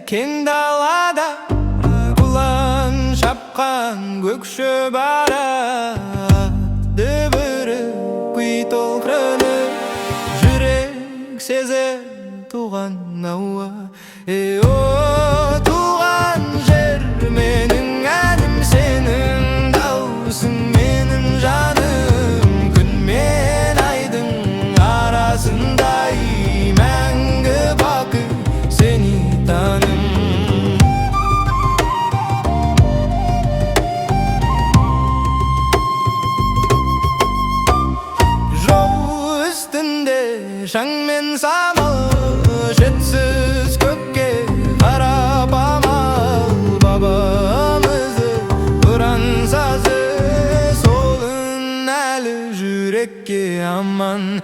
Keng dalada Kulağın şapkan gökşö barады Бірі күй толқынып Жүрек сезер туған ауа О, туған жер менің әнім сенің даусың менің жаным Күн мен айдың арасындай мәңгі бақи сені таным Шаң мен самал шетсіз көкке қарап амал Бабамызды ұран сазы солын әлі жүрекке аман.